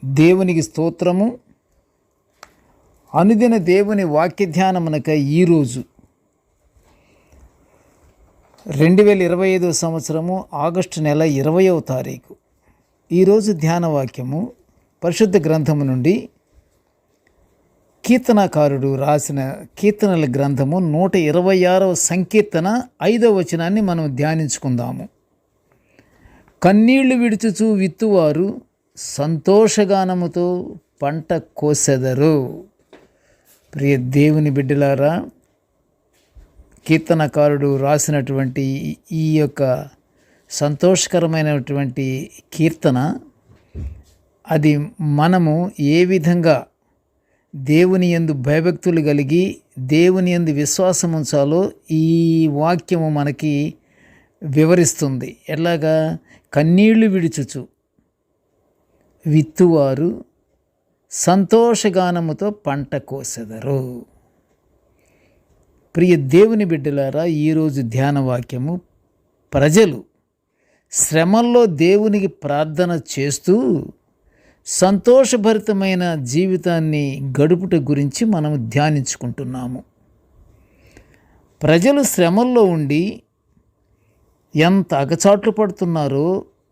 దేవునికి స్తోత్రము. అనుదిన దేవుని వాక్య ధ్యానమునకై ఈరోజు 2025 సంవత్సరము ఆగస్టు నెల 20వ తారీఖు. ఈరోజు ధ్యాన వాక్యము పరిశుద్ధ గ్రంథము నుండి కీర్తనకారుడు రాసిన కీర్తనల గ్రంథము 126వ సంకీర్తన 5వ వచనాన్ని మనం ధ్యానించుకుందాము. కన్నీళ్లు విడుచుచు విత్తువారు సంతోషగానముతో పంట కోసెదరు. ప్రియ దేవుని బిడ్డలారా, కీర్తనకారుడు రాసినటువంటి ఈ యొక్క సంతోషకరమైనటువంటి కీర్తన, అది మనము ఏ విధంగా దేవుని యందు భయభక్తులు కలిగి దేవుని యందు విశ్వాసం ఉంచాలో ఈ వాక్యము మనకి వివరిస్తుంది. ఎలాగా? కన్నీళ్లు విడుచుచు విత్తువారు సంతోషగానముతో పంట కోసెదరు. ప్రియ దేవుని బిడ్డలారా, ఈరోజు ధ్యాన వాక్యము ప్రజలు శ్రమల్లో దేవునికి ప్రార్థన చేస్తూ సంతోషభరితమైన జీవితాన్ని గడుపుట గురించి మనం ధ్యానించుకుంటున్నాము. ప్రజలు శ్రమల్లో ఉండి ఎంత అగచాట్లు పడుతున్నారో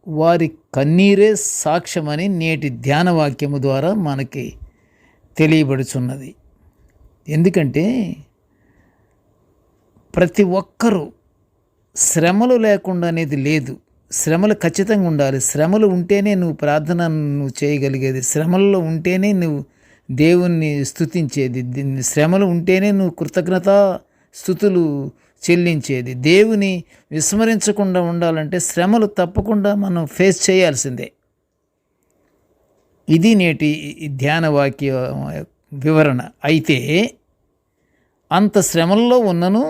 వారి కన్నీరే సాక్ష్యమని నేటి ధ్యాన వాక్యము ద్వారా మనకి తెలియబడుచున్నది. ఎందుకంటే ప్రతి ఒక్కరూ శ్రమలు లేకుండా అనేది లేదు. శ్రమలు ఖచ్చితంగా ఉండాలి. శ్రమలు ఉంటేనే నువ్వు ప్రార్థన చేయగలిగేది. శ్రమల్లో ఉంటేనే నువ్వు దేవుణ్ణి స్తుతించేది. శ్రమలు ఉంటేనే నువ్వు కృతజ్ఞతా స్థుతులు చెల్లించేది. దేవుని విస్మరించకుండా ఉండాలంటే శ్రమలు తప్పకుండా మనం ఫేస్ చేయాల్సిందే. ఇది నేటి ధ్యాన వాక్య వివరణ. అయితే అంత శ్రమల్లో ఉన్నను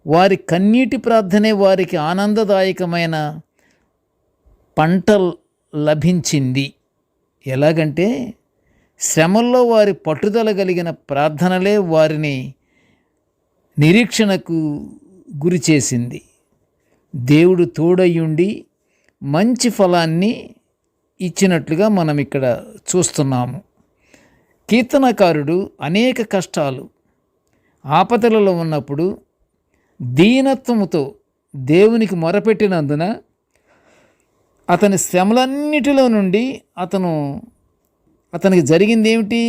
వారి కన్నీటి ప్రార్థనే వారికి ఆనందదాయకమైన పంట లభించింది. ఎలాగంటే శ్రమల్లో వారి పట్టుదల కలిగిన ప్రార్థనలే వారిని నిరీక్షణకు గురి చేసింది. దేవుడు తోడయ్యుండి మంచి ఫలాన్ని ఇచ్చినట్లుగా మనం ఇక్కడ చూస్తున్నాము. కీర్తనకారుడు అనేక కష్టాలు, ఆపదలలో ఉన్నప్పుడు దీనత్వముతో దేవునికి మొరపెట్టినందున అతని శ్రమలన్నిటిలో నుండి అతనికి జరిగింది ఏమిటి?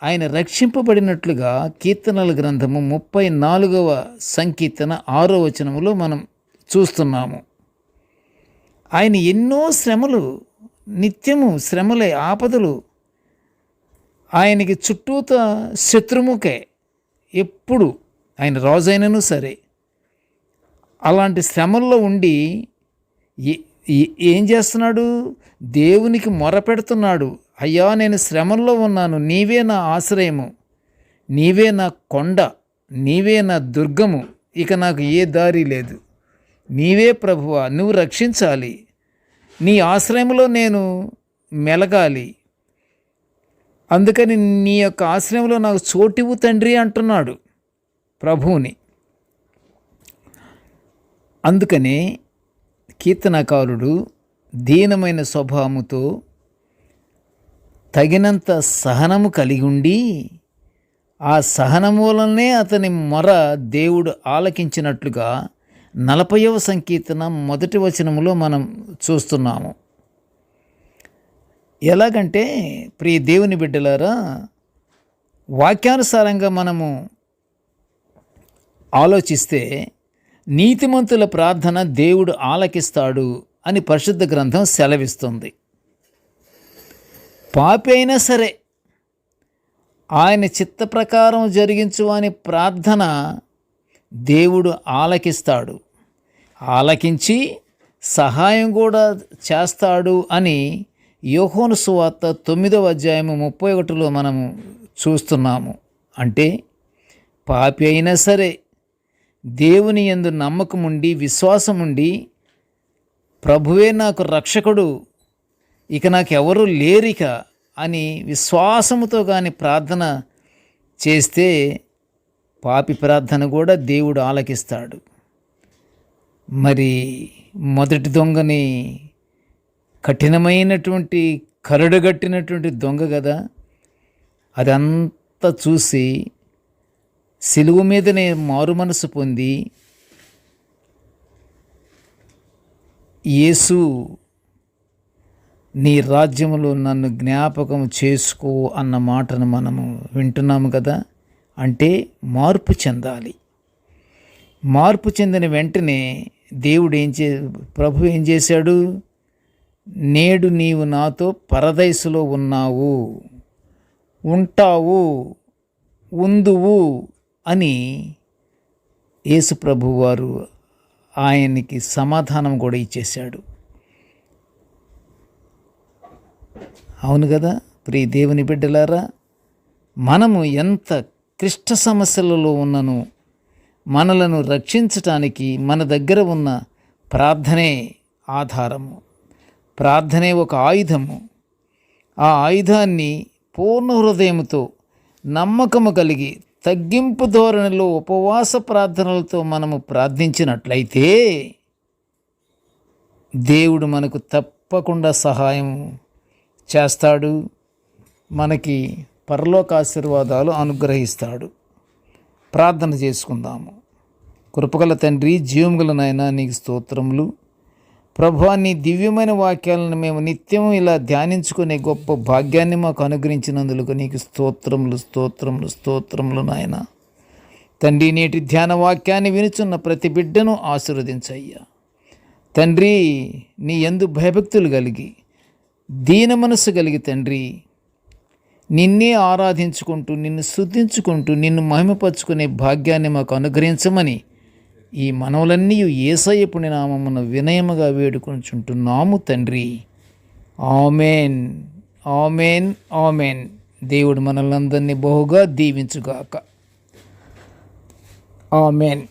ఆయన రక్షింపబడినట్లుగా కీర్తనల గ్రంథము 34వ సంకీర్తన 6వ వచనములో మనం చూస్తున్నాము. ఆయన ఎన్నో శ్రమలు, నిత్యము శ్రమలే, ఆపదలు ఆయనకి చుట్టూత శత్రుముఖే. ఎప్పుడు ఆయన రాజైనను సరే అలాంటి శ్రమల్లో ఉండి ఏం చేస్తున్నాడు? దేవునికి మొరపెడుతున్నాడు. అయ్యా, నేను శ్రమల్లో ఉన్నాను, నీవే నా ఆశ్రయము, నీవే నా కొండ, నీవే నా దుర్గము, ఇక నాకు ఏ దారి లేదు, నీవే ప్రభువా, నువ్వు రక్షించాలి, నీ ఆశ్రయంలో నేను మెలగాలి, అందుకని నీ యొక్క ఆశ్రయంలో నాకు చోటివు తండ్రి అంటున్నాడు ప్రభువుని. అందుకనే కీర్తనకారుడు దీనమైన స్వభావముతో తగినంత సహనము కలిగి ఉండి ఆ సహనము వలనే అతని మొర దేవుడు ఆలకించినట్లుగా 40వ సంకీర్తన 1వ వచనములో మనం చూస్తున్నాము. ఎలాగంటే ప్రియ దేవుని బిడ్డలారా, వాక్యానుసారంగా మనము ఆలోచిస్తే నీతిమంతుల ప్రార్థన దేవుడు ఆలకిస్తాడు అని పరిశుద్ధ గ్రంథం సెలవిస్తుంది. పాపి అయినా సరే ఆయన చిత్త ప్రకారం జరిగించు అని ప్రార్థన దేవుడు ఆలకిస్తాడు, ఆలకించి సహాయం కూడా చేస్తాడు అని యోహాను సువార్త 9వ అధ్యాయము 31లో మనము చూస్తున్నాము. అంటే పాపి అయినా సరే దేవుని యందు నమ్మకముండి విశ్వాసముండి ప్రభువే నాకు రక్షకుడు, ఇక నాకెవరూ లేరిక అని విశ్వాసముతో కానీ ప్రార్థన చేస్తే పాపి ప్రార్థన కూడా దేవుడు ఆలకిస్తాడు. మరి మొదటి దొంగని కఠినమైనటువంటి కరడుగట్టినటువంటి దొంగ కదా. అదంతా చూసి సిలువ మీదనే మారు మనసు పొంది యేసు నీ రాజ్యములో నన్ను జ్ఞాపకం చేసుకో అన్న మాటను మనము వింటున్నాము కదా. అంటే మార్పు చెందాలి. మార్పు చెందిన వెంటనే దేవుడు ప్రభు ఏం చేశాడు? నేడు నీవు నాతో పరదైసులో ఉన్నావు, ఉంటావు, ఉందువు అని యేసు ప్రభు వారు ఆయనకి సమాధానం కూడా ఇచ్చేశాడు. అవును కదా ప్రియ దేవుని బిడ్డలారా, మనము ఎంత క్లిష్ట సమస్యలలో ఉన్నను మనలను రక్షించటానికి మన దగ్గర ఉన్న ప్రార్థనే ఆధారము. ప్రార్థనే ఒక ఆయుధము. ఆ ఆయుధాన్ని పూర్ణ హృదయముతో నమ్మకము కలిగి తగ్గింపు ధోరణిలో ఉపవాస ప్రార్థనలతో మనము ప్రార్థించినట్లయితే దేవుడు మనకు తప్పకుండా సహాయం చేస్తాడు, మనకి పరలోక ఆశీర్వాదాలు అనుగ్రహిస్తాడు. ప్రార్థన చేసుకుందాము. కృపగల తండ్రి, జీవముగల నాయనా, నీకు స్తోత్రములు. ప్రభువా, నీ దివ్యమైన వాక్యాలను మేము నిత్యం ఇలా ధ్యానించుకునే గొప్ప భాగ్యాన్ని మాకు అనుగ్రహించినందుకు నీకు స్తోత్రములు, స్తోత్రములు, స్తోత్రములు నాయన. తండ్రి, నేటి ధ్యాన వాక్యాన్ని వినుచున్న ప్రతి బిడ్డను ఆశీర్వదించయ్యా. తండ్రి, నీ యందు భయభక్తులు కలిగి దీన మనస్సు కలిగి తండ్రి నిన్నే ఆరాధించుకుంటూ, నిన్ను స్తుతించుకుంటూ, నిన్ను మహిమపరుచుకునే భాగ్యాన్ని మాకు అనుగ్రహించమని ఈ మనవులన్నీ యేసయ్య పుణ్యనామమున వినయముగా వేడుకొనుచుంటున్నాము తండ్రి. Amen, amen, amen. దేవుడు మనల్ని అందరినీ బహుగా దీవించుగాక. ఆమెన్.